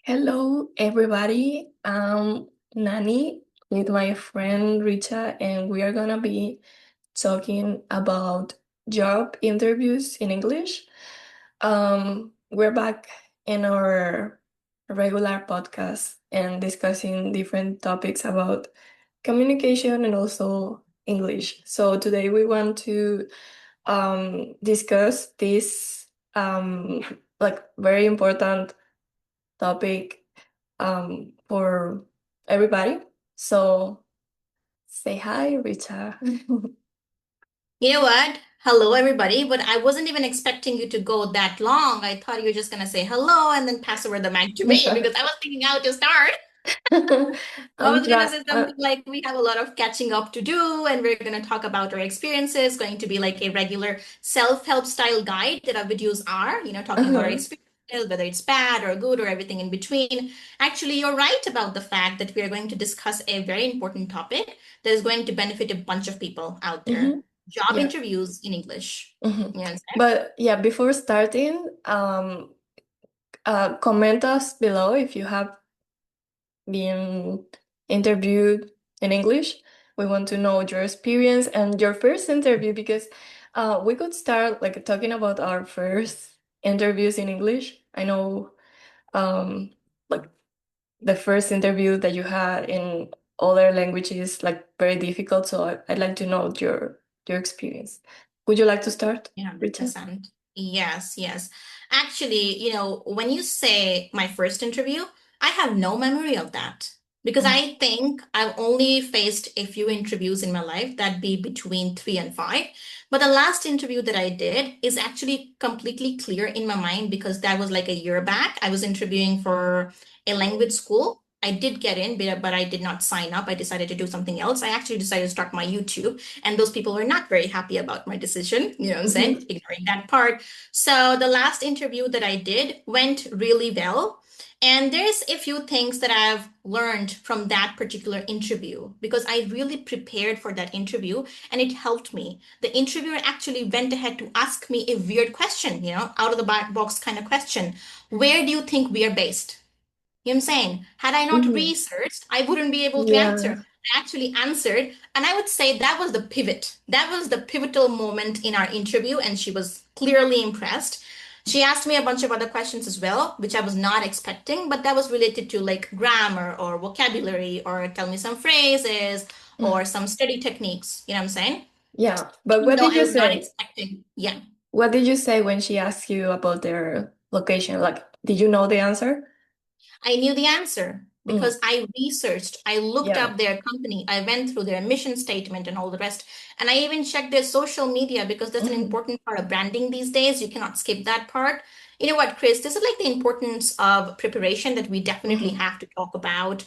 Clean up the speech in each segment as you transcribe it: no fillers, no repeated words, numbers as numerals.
Hello, everybody. I'm Nani with my friend Richa, and we are gonna be talking about job interviews in English. We're back in our regular podcast and discussing different topics about communication and also English. So today we want to discuss this very important topic for everybody. So say hi, Richa. You know what? Hello, everybody. But I wasn't even expecting you to go that long. I thought you were just going to say hello and then pass over the mic to me because I was thinking how to start. I I'm was going to trying. say something like we have a lot of catching up to do and we're going to talk about our experiences, going to be like a regular self-help style guide that our videos are, talking about our experiences, whether it's bad or good or everything in between. Actually, you're right about the fact that we are going to discuss a very important topic that is going to benefit a bunch of people out there. Hmm. Job Yeah. interviews in English. Hmm. You understand? But yeah, before starting, comment us below if you have been interviewed in English. We want to know your experience and your first interview because we could start like talking about our first interviews in English. I know like the first interview that you had in other languages like very difficult. So I'd like to know your experience. Would you like to start, Yeah, Rita? 100%. Yes, yes. Actually, when you say my first interview, I have no memory of that because Mm. I think I've only faced a few interviews in my life that be between 3 and 5. But the last interview that I did is actually completely clear in my mind because that was like a year back. I was interviewing for a language school. I did get in, but I did not sign up. I decided to do something else. I actually decided to start my YouTube. And those people were not very happy about my decision. You know what I'm saying? Mhm. Ignoring that part. So the last interview that I did went really well. And there's a few things that I've learned from that particular interview because I really prepared for that interview and it helped me. The interviewer actually went ahead to ask me a weird question, out of the box kind of question. Where do you think we are based? You know what I'm saying? Had I not Mhm. researched, I wouldn't be able to answer. Yeah. I actually answered, and I would say that was the pivot. That was the pivotal moment in our interview, and she was clearly impressed. She asked me a bunch of other questions as well, which I was not expecting, but that was related to like grammar or vocabulary or tell me some phrases Mm. or some study techniques. You know what I'm saying? Yeah. But Even what though did I you was not say? expecting, yeah. What did you say when she asked you about their location? Like, did you know the answer? I knew the answer Mm. because I researched, I looked Yeah. up their company, I went through their mission statement and all the rest. And I even checked their social media because that's an Mhm. important part of branding these days. You cannot skip that part. You know what, Chris? This is like the importance of preparation that we definitely Mhm. have to talk about.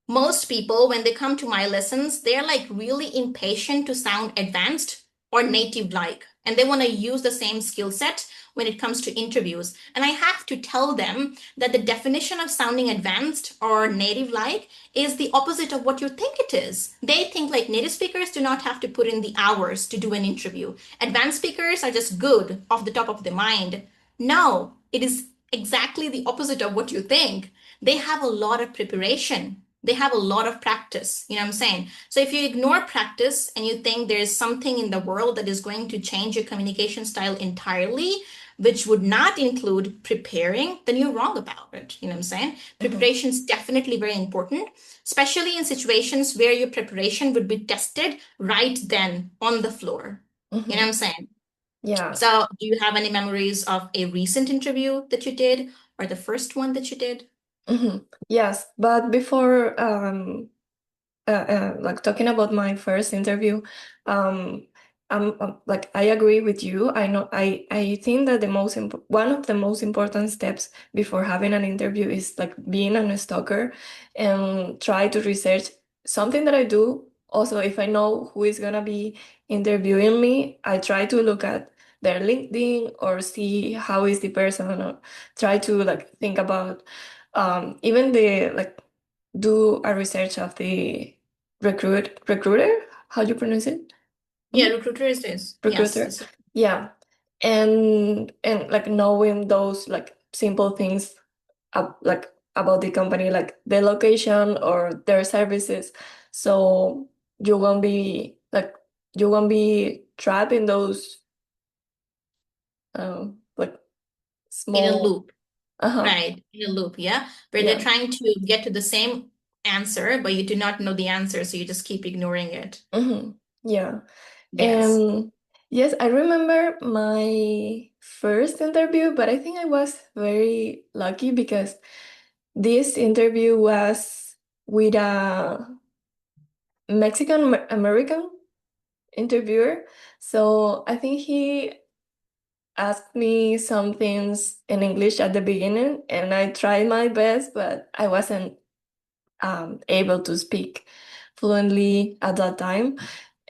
Most people, when they come to my lessons, they're like really impatient to sound advanced or native like, and they want to use the same skill set when it comes to interviews. And I have to tell them that the definition of sounding advanced or native like is the opposite of what you think it is. They think like native speakers do not have to put in the hours to do an interview, advanced speakers are just good off the top of their mind. No, it is exactly the opposite of what you think. They have a lot of preparation. They have a lot of practice. You know what I'm saying? So if you ignore practice and you think there's something in the world that is going to change your communication style entirely, which would not include preparing, then you're wrong about it. You know what I'm saying? Mhm. Preparation is definitely very important, especially in situations where your preparation would be tested right then on the floor. You know what Mhm. I'm saying? Yeah. So, do you have any memories of a recent interview that you did or the first one that you did? Mhm. Yes, but before like talking about my first interview, um, like I agree with you. I think that one of the most important steps before having an interview is like being a stalker and try to research something that I do. Also, if I know who is gonna be interviewing me, I try to look at their LinkedIn or see how is the person, or try to like think about even the like do a research of the recruiter, how do you pronounce it? Yeah, Mhm. recruiter is this. Yes, Recruiter. it's Yeah. And like knowing those like simple things like about the company, like the location or their services. So you won't be like you won't be trapped in those like In a small. loop, Uh-huh. right? In a loop, yeah, where they're Yeah. trying to get to the same answer, but you do not know the answer, so you just keep ignoring it. Yeah. Yes. And yes, I remember my first interview, but I think I was very lucky because this interview was with a Mexican American interviewer. So I think he asked me some things in English at the beginning, and I tried my best, but I wasn't able to speak fluently at that time.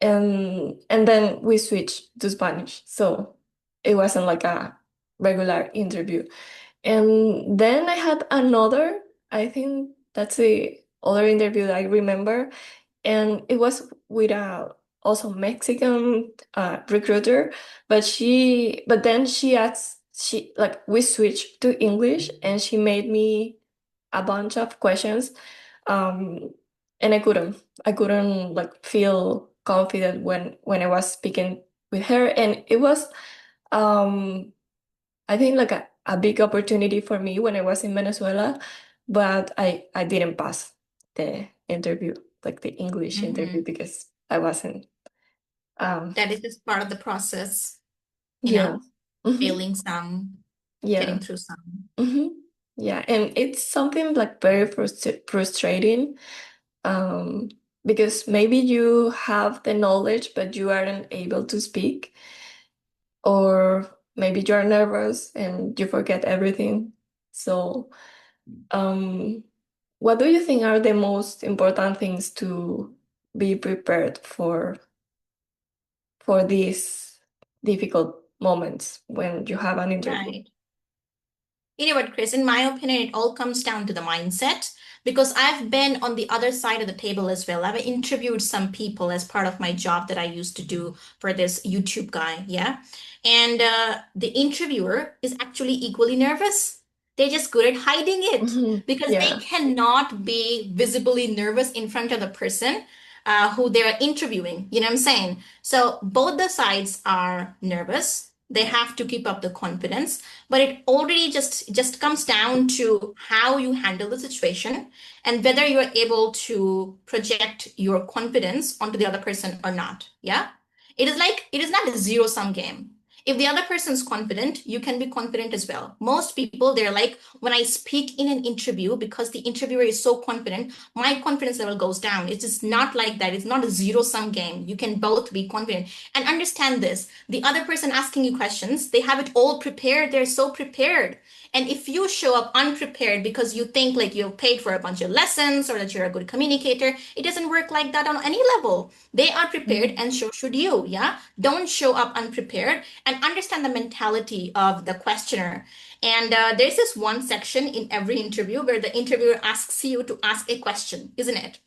And then we switched to Spanish. So it wasn't like a regular interview. And then I had another, I think that's the other interview that I remember, and it was with a also Mexican recruiter, but then she asked, she like we switched to English, and she made me a bunch of questions, um, and I couldn't like feel confident when I was speaking with her, and it was um I think like a big opportunity for me when I was in Venezuela, but I didn't pass the interview, like the English interview, Mm-hmm. because I wasn't. Um, That is just part of the process, you yeah. know, Hmm. failing some, Yeah. getting through some. Hmm. Yeah, and it's something like very frustrating, um, because maybe you have the knowledge, but you aren't able to speak, or maybe you're nervous and you forget everything. So, um, what do you think are the most important things to be prepared for these difficult moments when you have an interview? Right. You know what, Chris? In my opinion, it all comes down to the mindset because I've been on the other side of the table as well. I've interviewed some people as part of my job that I used to do for this YouTube guy. Yeah. And the interviewer is actually equally nervous. They're just good at hiding it Hmm. because they Yeah. cannot be visibly nervous in front of the person who they're interviewing. You know what I'm saying? So both the sides are nervous. They have to keep up the confidence, but it already just comes down to how you handle the situation and whether you're able to project your confidence onto the other person or not. Yeah, it is not a zero sum game. If the other person's confident, you can be confident as well. Most people, they're like, when I speak in an interview, because the interviewer is so confident, my confidence level goes down. It's just not like that. It's not a zero sum game. You can both be confident. And understand this, the other person asking you questions, they have it all prepared. They're so prepared. And if you show up unprepared because you think like you've paid for a bunch of lessons or that you're a good communicator, it doesn't work like that on any level. They are prepared Mhm. and so should you. Yeah. Don't show up unprepared and understand the mentality of the questioner. And there's this one section in every interview where the interviewer asks you to ask a question, isn't it?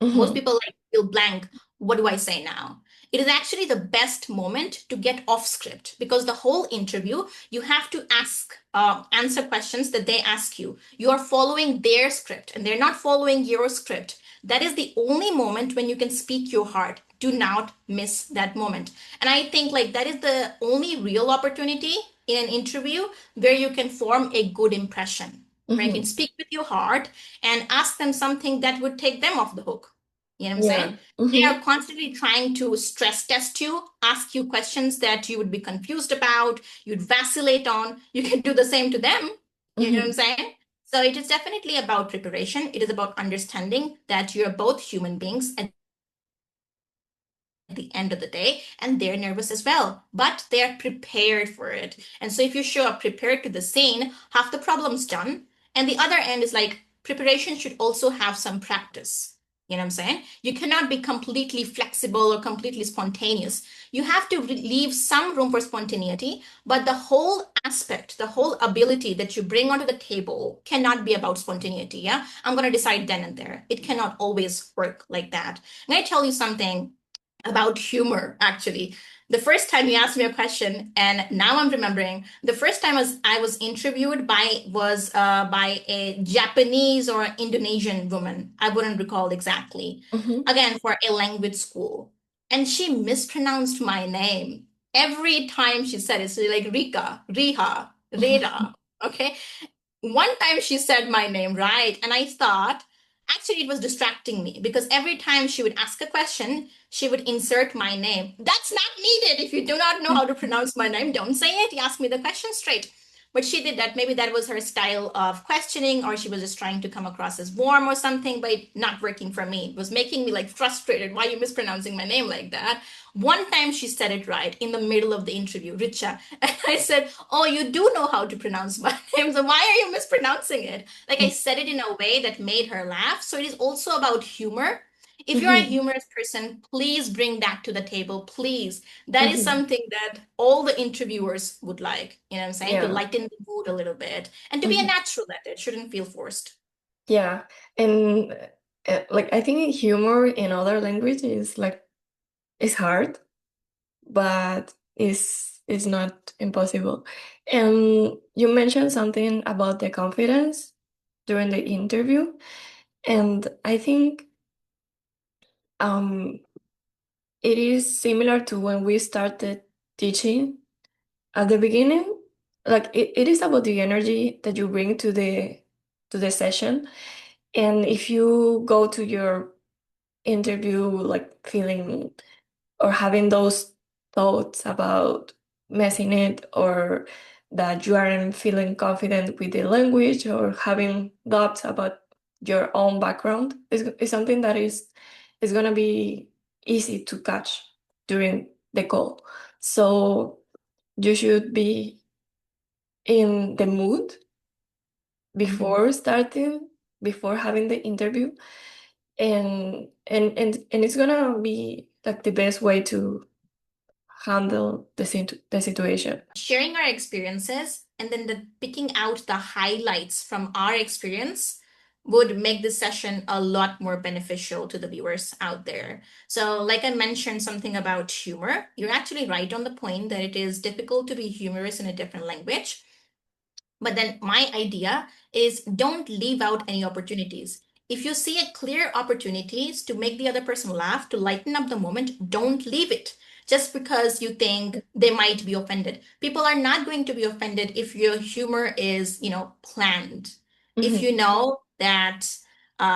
Most Mhm. people like feel blank. What do I say now? It is actually the best moment to get off script because the whole interview you have to answer questions that they ask you. You are following their script and they're not following your script. That is the only moment when you can speak your heart. Do not miss that moment. And I think like that is the only real opportunity in an interview where you can form a good impression, where you can Mhm. speak with your heart and ask them something that would take them off the hook. You know what I'm saying? Yeah. They Mhm. are constantly trying to stress test you, ask you questions that you would be confused about, you'd vacillate on. You can do the same to them. You know what I'm Mhm. saying? So it is definitely about preparation. It is about understanding that you're both human beings at the end of the day and they're nervous as well, but they're prepared for it. And so if you show up prepared to the scene, half the problem's done. And the other end is like preparation should also have some practice. You know what I'm saying? You cannot be completely flexible or completely spontaneous. You have to leave some room for spontaneity, but the whole aspect, the whole ability that you bring onto the table cannot be about spontaneity. Yeah, I'm going to decide then and there. It cannot always work like that. And I tell you something, about humor, actually. The first time you asked me a question, and now I'm remembering, the first time I was interviewed by a Japanese or Indonesian woman. I wouldn't recall exactly. Mhm. Again, for a language school. And she mispronounced my name. Every time she said it, so like Rika, Riha, Rera. Okay. One time she said my name right, and I thought actually it was distracting me because every time she would ask a question, she would insert my name. That's not needed. If you do not know how to pronounce my name, don't say it. You ask me the question straight. But she did that. Maybe that was her style of questioning, or she was just trying to come across as warm or something, but not working for me. It was making me like frustrated. Why are you mispronouncing my name like that? One time she said it right in the middle of the interview, Richa. And I said, oh, you do know how to pronounce my name. So why are you mispronouncing it? Like I said it in a way that made her laugh. So it is also about humor. If you're a Mhm. humorous person, please bring that to the table. Please. That is Mhm. something that all the interviewers would like, you know what I'm saying? To Yeah. lighten the mood a little bit and to be a Mhm. natural at it. Shouldn't feel forced. Yeah. And like I think humor in other language is like is hard, but is not impossible. And you mentioned something about the confidence during the interview, and I think um it is similar to when we started teaching at the beginning. Like it is about the energy that you bring to the session. And if you go to your interview like feeling or having those thoughts about messing it, or that you aren't feeling confident with the language, or having doubts about your own background, is something that is going to be easy to catch during the call. So you should be in the mood Mhm. before starting, before having the interview, and it's gonna be like the best way to handle the situation. Sharing our experiences and then picking out the highlights from our experience would make this session a lot more beneficial to the viewers out there. So, like I mentioned something about humor, you're actually right on the point that it is difficult to be humorous in a different language. But then my idea is don't leave out any opportunities. If you see a clear opportunities to make the other person laugh, to lighten up the moment, don't leave it just because you think they might be offended. People are not going to be offended if your humor is, planned. If you Mhm. know that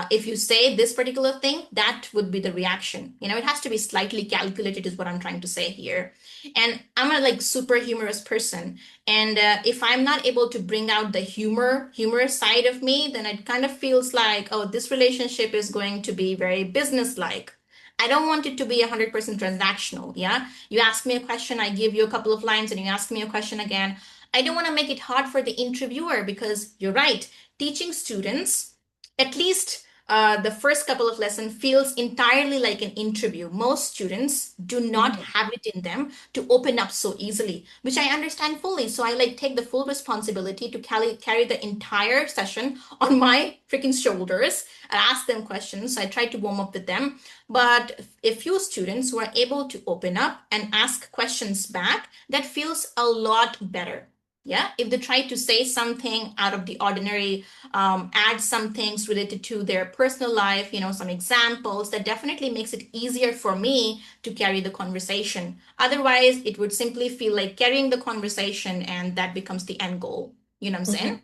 if you say this particular thing, that would be the reaction. It has to be slightly calculated, is what I'm trying to say here. And I'm a like super humorous person, and if I'm not able to bring out the humorous side of me, then it kind of feels like, oh, this relationship is going to be very business-like. I don't want it to be 100% transactional. Yeah. You ask me a question, I give you a couple of lines, and you ask me a question again. I don't want to make it hard for the interviewer because you're right. Teaching students, at least the first couple of lessons, feels entirely like an interview. Most students do not Mhm. have it in them to open up so easily, which I understand fully. So I like take the full responsibility to carry the entire session on my freaking shoulders and ask them questions. So I try to warm up with them. But a few students who are able to open up and ask questions back, that feels a lot better. Yeah, if they try to say something out of the ordinary, add some things related to their personal life, some examples, that definitely makes it easier for me to carry the conversation. Otherwise, it would simply feel like carrying the conversation, and that becomes the end goal. You know what I'm saying? Mhm.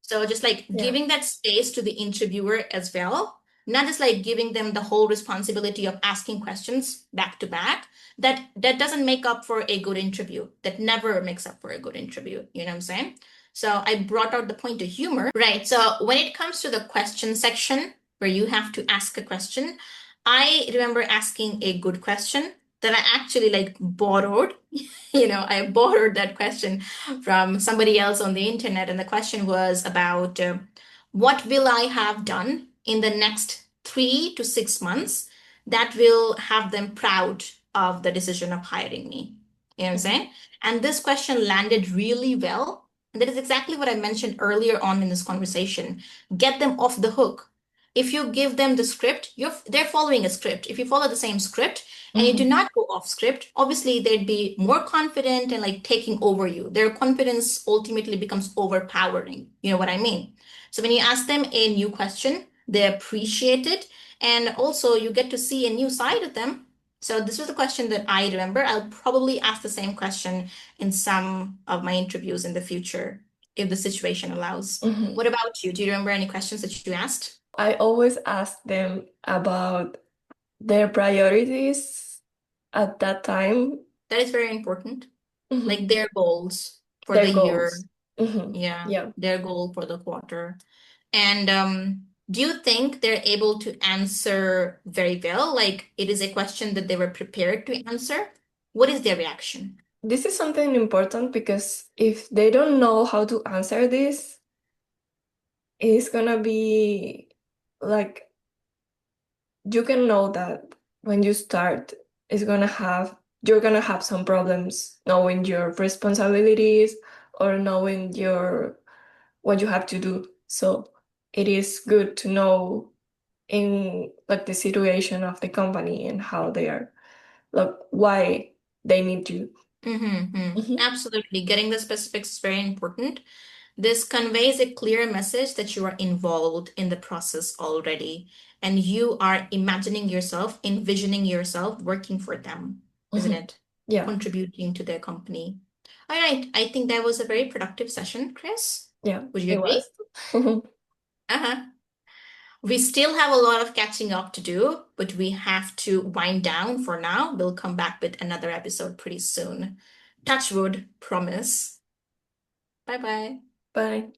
So just like Yeah. giving that space to the interviewer as well, not just like giving them the whole responsibility of asking questions back to back. That doesn't make up for a good interview. That never makes up for a good interview. You know what I'm saying? So I brought out the point of humor, right? So when it comes to the question section where you have to ask a question, I remember asking a good question that I actually like borrowed. I borrowed that question from somebody else on the internet, and the question was about what will I have done in the next 3 to 6 months that will have them proud of the decision of hiring me. You know what I'm Mhm. saying? And this question landed really well. And that is exactly what I mentioned earlier on in this conversation. Get them off the hook. If you give them the script, they're following a script. If you follow the same script and you do Mhm. not go off script, obviously they'd be more confident and like taking over you. Their confidence ultimately becomes overpowering. You know what I mean? So when you ask them a new question, they appreciate it. And also you get to see a new side of them. So this was the question that I remember. I'll probably ask the same question in some of my interviews in the future if the situation allows. Mhm. What about you? Do you remember any questions that you asked? I always ask them about their priorities at that time. That is very important. Like Mhm. their goals for Their the year. goals. Mhm. Yeah, Yeah. their goal for the quarter. And do you think they're able to answer very well? Like it is a question that they were prepared to answer? What is their reaction? This is something important because if they don't know how to answer this, it's gonna be like you can know that when you start, you're gonna have some problems knowing your responsibilities or knowing your what you have to do. So it is good to know in like the situation of the company and how they are, like why they need you. Mhm. Absolutely. Getting the specifics is very important. This conveys a clear message that you are involved in the process already and you are imagining yourself, envisioning yourself working for them, isn't Mhm. it? Yeah, Contributing to their company. All right. I think that was a very productive session, Chris. yeah, Would you it agree? was. Uh-huh. We still have a lot of catching up to do, but we have to wind down for now. We'll come back with another episode pretty soon. Touch wood, promise. Bye bye. Bye.